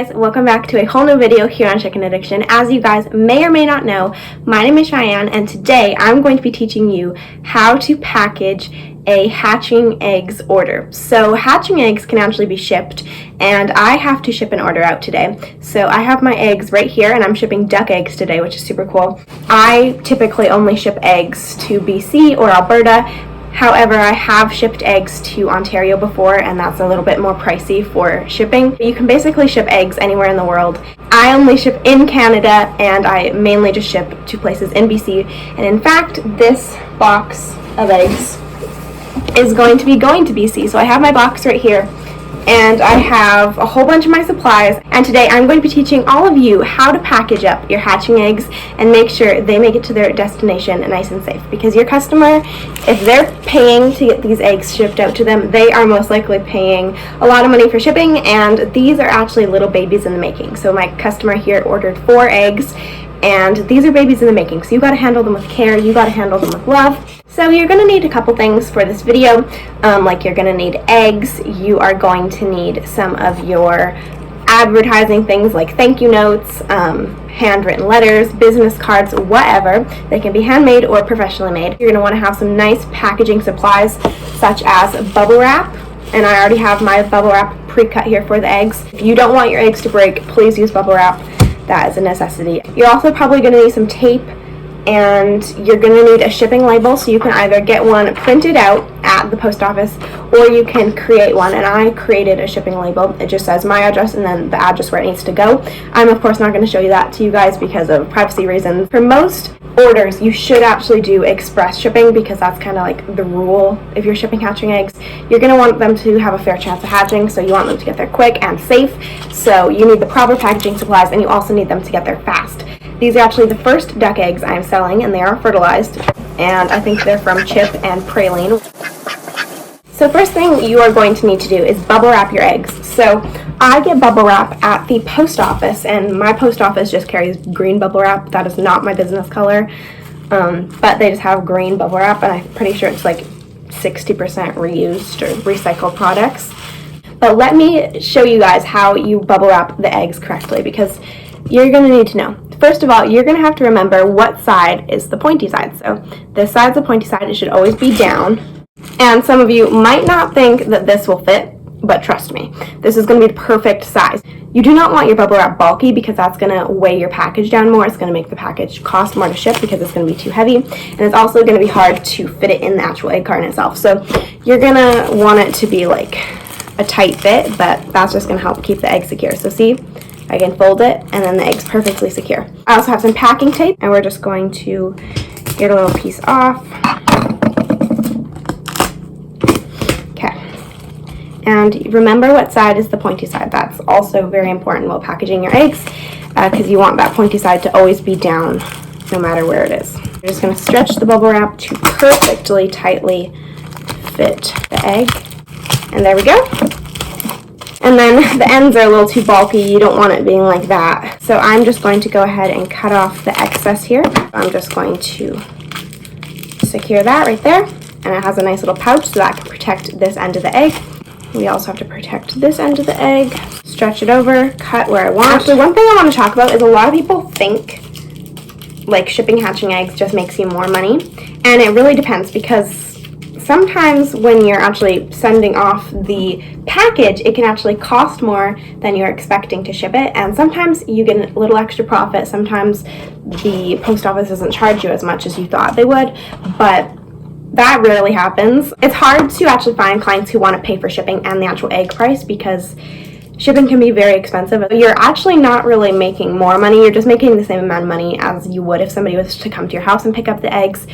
guys, welcome back to a whole new video here on Chicken Addiction. As you guys may or may not know, my name is Cheyenne, and today I'm going to be teaching you how to package a hatching eggs order. So hatching eggs can actually be shipped, and I have to ship an order out today. So I have my eggs right here, and I'm shipping duck eggs today, which is super cool. I typically only ship eggs to BC or Alberta. However, I have shipped eggs to Ontario before, and that's a little bit more pricey for shipping. You can basically ship eggs anywhere in the world. I only ship in Canada, and I mainly just ship to places in BC. And in fact, this box of eggs is going to be going to BC. So I have my box right here, and I have a whole bunch of my supplies, and today I'm going to be teaching all of you how to package up your hatching eggs and make sure they make it to their destination nice and safe, because your customer, if they're paying to get these eggs shipped out to them, they are most likely paying a lot of money for shipping, and these are actually little babies in the making. So my customer here ordered 4 eggs, and these are babies in the making, so you got to handle them with care, you got to handle them with love. So you're going to need a couple things for this video, like you're going to need eggs, you are going to need some of your advertising things like thank you notes, handwritten letters, business cards, whatever. They can be handmade or professionally made. You're going to want to have some nice packaging supplies such as bubble wrap, and I already have my bubble wrap pre-cut here for the eggs. If you don't want your eggs to break, please use bubble wrap. That is a necessity. You're also probably going to need some tape, and you're going to need a shipping label, so you can either get one printed out at the post office or you can create one, and I created a shipping label. It just says my address and then the address where it needs to go. I'm of course not going to show you that to you guys because of privacy reasons. For most orders, you should actually do express shipping because that's kind of like the rule. If you're shipping hatching eggs, you're going to want them to have a fair chance of hatching, so you want them to get there quick and safe. So you need the proper packaging supplies, and you also need them to get there fast. These are actually the first duck eggs I'm selling, and they are fertilized, and I think they're from Chip and Praline. So first thing you are going to need to do is bubble wrap your eggs. So I get bubble wrap at the post office, and my post office just carries green bubble wrap. That is not my business color, but they just have green bubble wrap, and I'm pretty sure it's like 60% reused or recycled products. But let me show you guys how you bubble wrap the eggs correctly, because you're going to need to know. First of all, you're going to have to remember what side is the pointy side. So this side's the pointy side. It should always be down. And some of you might not think that this will fit, but trust me, this is going to be the perfect size. You do not want your bubble wrap bulky because that's going to weigh your package down more. It's going to make the package cost more to ship because it's going to be too heavy. And it's also going to be hard to fit it in the actual egg carton itself. So you're going to want it to be like a tight fit, but that's just going to help keep the egg secure. So see? I can fold it, and then the egg's perfectly secure. I also have some packing tape, and we're just going to get a little piece off. Okay. And remember what side is the pointy side. That's also very important while packaging your eggs, because you want that pointy side to always be down no matter where it is. You're just going to stretch the bubble wrap to perfectly tightly fit the egg. And there we go. And then the ends are a little too bulky. You don't want it being like that. So I'm just going to go ahead and cut off the excess here. I'm just going to secure that right there. And it has a nice little pouch so that can protect this end of the egg. We also have to protect this end of the egg. Stretch it over, cut where I want. Actually, one thing I want to talk about is a lot of people think like shipping hatching eggs just makes you more money. And it really depends, because sometimes when you're actually sending off the package, it can actually cost more than you're expecting to ship it, and sometimes you get a little extra profit. Sometimes the post office doesn't charge you as much as you thought they would, but that rarely happens. It's hard to actually find clients who want to pay for shipping and the actual egg price, because shipping can be very expensive. You're actually not really making more money, you're just making the same amount of money as you would if somebody was to come to your house and pick up the eggs.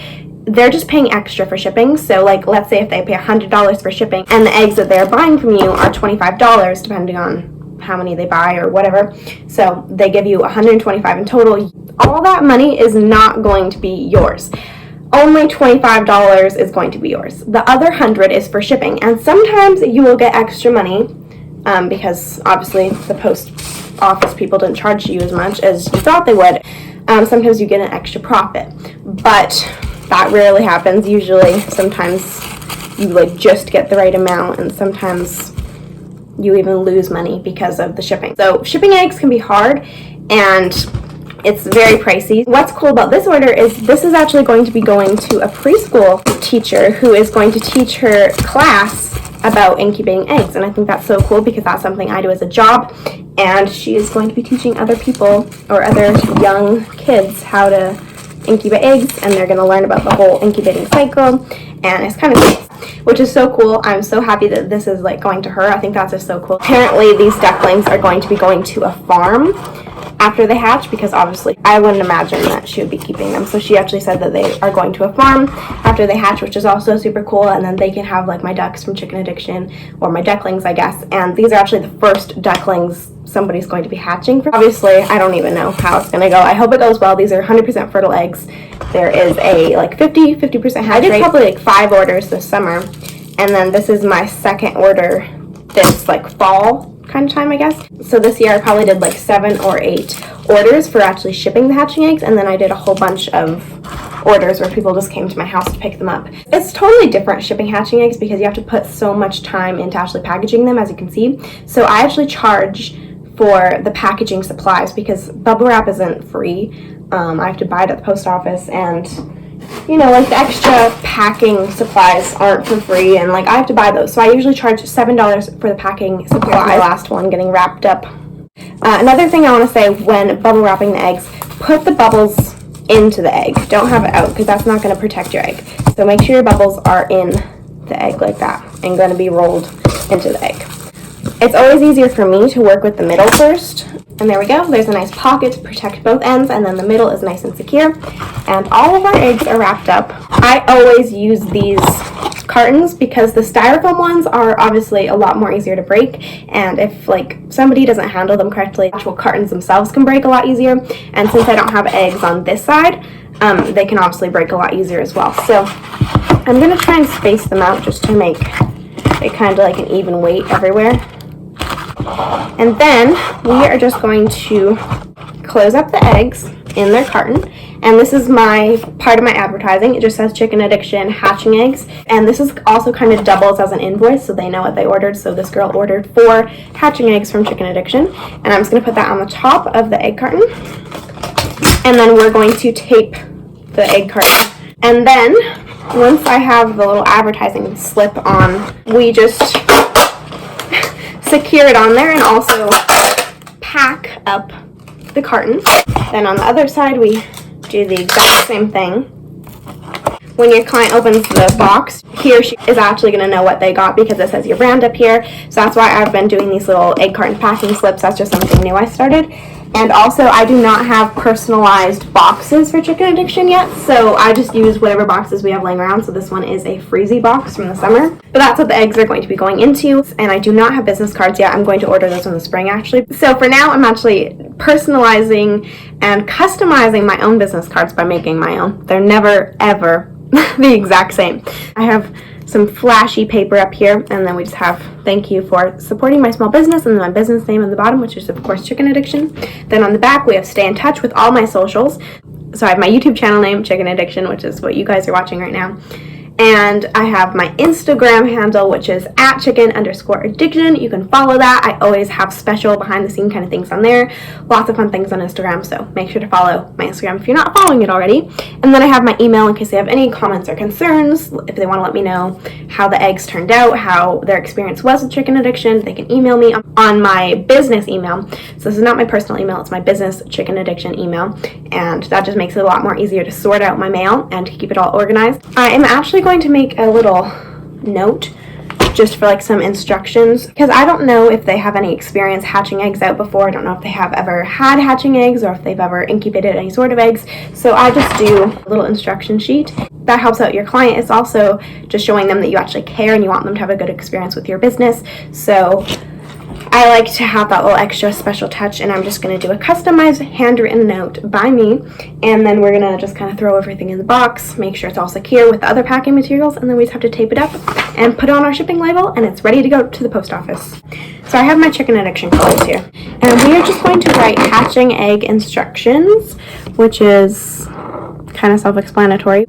They're just paying extra for shipping. So like, let's say if they pay $100 for shipping and the eggs that they're buying from you are $25, depending on how many they buy or whatever. So they give you $125 in total. All that money is not going to be yours. Only $25 is going to be yours. The other $100 is for shipping. And sometimes you will get extra money because obviously the post office people didn't charge you as much as you thought they would. Sometimes you get an extra profit, but that rarely happens. Usually, sometimes you like just get the right amount, and sometimes you even lose money because of the shipping. So shipping eggs can be hard, and it's very pricey. What's cool about this order is this is actually going to be going to a preschool teacher who is going to teach her class about incubating eggs, and I think that's so cool because that's something I do as a job, and she is going to be teaching other people or other young kids how to incubate eggs, and they're going to learn about the whole incubating cycle, and it's kind of cool, which is so cool. I'm so happy that this is like going to her. I think that's just so cool. Apparently these ducklings are going to be going to a farm after they hatch, because obviously I wouldn't imagine that she would be keeping them. So she actually said that they are going to a farm after they hatch, which is also super cool, and then they can have like my ducks from Chicken Addiction, or my ducklings, I guess. And these are actually the first ducklings somebody's going to be hatching for. Obviously I don't even know how it's gonna go. I hope it goes well. These are 100% fertile eggs. There is a like 50% hatch rate. I did probably like 5 orders this summer, and then this is my second order this like fall kind of time, I guess. So this year I probably did like 7 or 8 orders for actually shipping the hatching eggs, and then I did a whole bunch of orders where people just came to my house to pick them up. It's totally different shipping hatching eggs because you have to put so much time into actually packaging them, as you can see. So I actually charge for the packaging supplies because bubble wrap isn't free. I have to buy it at the post office, and you know, like the extra packing supplies aren't for free, and like I have to buy those. So I usually charge $7 for the packing supplies. My last one getting wrapped up. Another thing I want to say when bubble wrapping the eggs, put the bubbles into the egg. Don't have it out because that's not going to protect your egg. So make sure your bubbles are in the egg like that and going to be rolled into the egg. It's always easier for me to work with the middle first. And there we go. There's a nice pocket to protect both ends, and then the middle is nice and secure. And all of our eggs are wrapped up. I always use these cartons because the styrofoam ones are obviously a lot more easier to break, and if like somebody doesn't handle them correctly, actual cartons themselves can break a lot easier. And since I don't have eggs on this side, they can obviously break a lot easier as well. So I'm going to try and space them out just to make it kind of like an even weight everywhere. And then we are just going to close up the eggs in their carton. And this is my part of my advertising. It just says Chicken Addiction hatching eggs. And this is also kind of doubles as an invoice, so they know what they ordered. So this girl ordered 4 hatching eggs from Chicken Addiction. And I'm just going to put that on the top of the egg carton. And then we're going to tape the egg carton. And then once I have the little advertising slip on, we just secure it on there and also pack up the carton. Then on the other side we do the exact same thing. When your client opens the box, he or she is actually going to know what they got because it says your brand up here. So that's why I've been doing these little egg carton packing slips. That's just something new I started. And also I do not have personalized boxes for Chicken Addiction yet, so I just use whatever boxes we have laying around. So this one is a freezy box from the summer. But that's what the eggs are going to be going into. And I do not have business cards yet. I'm going to order those in the spring actually. So for now I'm actually personalizing and customizing my own business cards by making my own. They're never ever the exact same. I have some flashy paper up here, and then we just have thank you for supporting my small business, and then my business name on the bottom, which is of course Chicken Addiction. Then on the back we have stay in touch with all my socials. So I have my YouTube channel name, Chicken Addiction, which is what you guys are watching right now. And I have my Instagram handle, which is @chicken_addiction. You can follow that. I always have special behind the scene kind of things on there. Lots of fun things on Instagram, so make sure to follow my Instagram if you're not following it already. And then I have my email in case they have any comments or concerns. If they want to let me know how the eggs turned out, how their experience was with Chicken Addiction, they can email me on my business email. So this is not my personal email, it's my business Chicken Addiction email. And that just makes it a lot more easier to sort out my mail and to keep it all organized. I am actually going to make a little note just for like some instructions because I don't know if they have any experience hatching eggs out before. I don't know if they have ever had hatching eggs or if they've ever incubated any sort of eggs. So I just do a little instruction sheet. That helps out your client. It's also just showing them that you actually care and you want them to have a good experience with your business. So I like to have that little extra special touch, and I'm just going to do a customized handwritten note by me, and then we're going to just kind of throw everything in the box, make sure it's all secure with the other packing materials, and then we just have to tape it up and put it on our shipping label, and it's ready to go to the post office. So I have my Chicken Addiction colors here, and we are just going to write hatching egg instructions, which is kind of self-explanatory.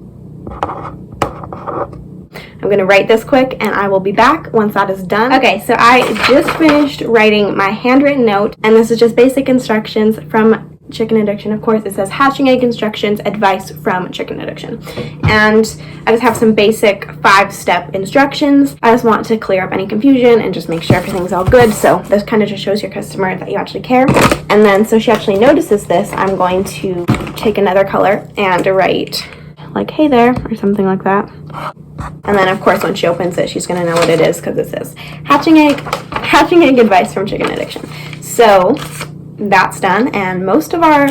I'm I'm going to write this quick and I will be back once that is done. Okay, so I just finished writing my handwritten note, and this is just basic instructions from Chicken Addiction. Of course, it says hatching egg instructions, advice from Chicken Addiction. And I just have some basic 5-step instructions. I just want to clear up any confusion and just make sure everything's all good. So this kind of just shows your customer that you actually care. And then so she actually notices this, I'm going to take another color and write like, hey there, or something like that. And then of course when she opens it, she's going to know what it is because it says hatching egg advice from Chicken Addiction. So that's done, and most of our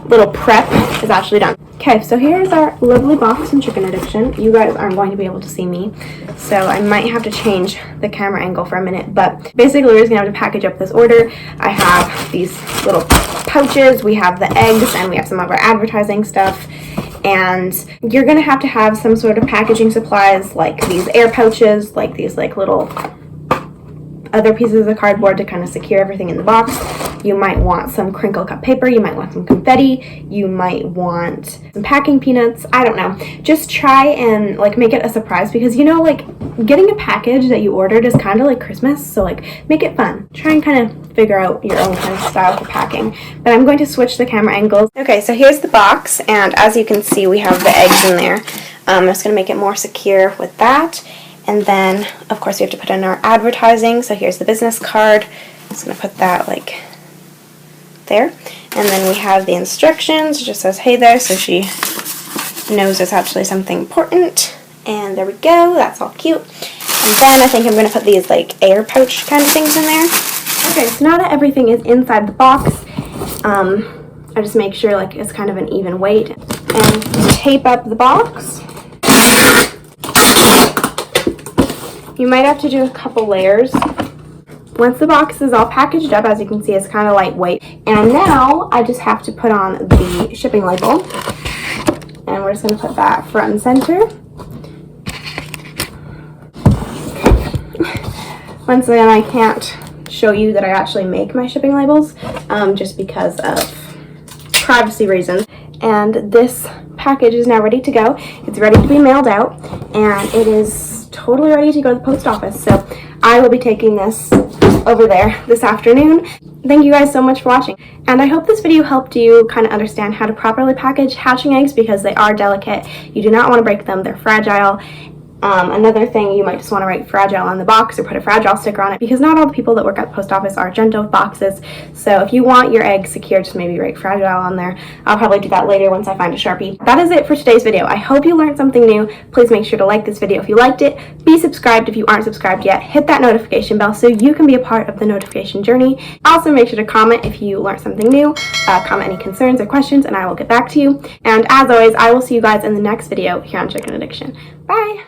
little prep is actually done. Okay, so here's our lovely box from Chicken Addiction. You guys aren't going to be able to see me, so I might have to change the camera angle for a minute, but basically we're just gonna have to package up this order. I have these little pouches, we have the eggs, and we have some of our advertising stuff. And you're gonna have to have some sort of packaging supplies, like these air pouches, like these like little other pieces of cardboard to kind of secure everything in the box. You might want some crinkle cut paper, you might want some confetti, you might want some packing peanuts, I don't know. Just try and like make it a surprise, because you know, like getting a package that you ordered is kind of like Christmas, so like make it fun. Try and kind of figure out your own kind of style for packing. But I'm going to switch the camera angles. Okay, so here's the box, and as you can see we have the eggs in there. I'm just going to make it more secure with that. And then of course we have to put in our advertising. So here's the business card. I'm just going to put that like there. And then we have the instructions. It just says hey there, so she knows it's actually something important. And there we go, that's all cute. And then I think I'm going to put these like air pouch kind of things in there. Okay, so now that everything is inside the box, I just make sure like it's kind of an even weight, and tape up the box. You might have to do a couple layers. Once the box is all packaged up, as you can see, it's kind of lightweight. And now I just have to put on the shipping label. And we're just going to put that front and center. Once again, I can't show you that I actually make my shipping labels, just because of privacy reasons. And this package is now ready to go. It's ready to be mailed out, and it is totally ready to go to the post office. So I will be taking this over there this afternoon. Thank you guys so much for watching, and I hope this video helped you kind of understand how to properly package hatching eggs, because they are delicate. You do not want to break them, they're fragile. Another thing, you might just want to write fragile on the box or put a fragile sticker on it, because not all the people that work at the post office are gentle with boxes. So if you want your eggs secure, just maybe write fragile on there. I'll probably do that later once I find a Sharpie. That is it for today's video. I hope you learned something new. Please make sure to like this video if you liked it. Be subscribed if you aren't subscribed yet. Hit that notification bell so you can be a part of the notification journey. Also make sure to comment if you learned something new. Comment any concerns or questions and I will get back to you. And as always, I will see you guys in the next video here on Chicken Addiction. Bye!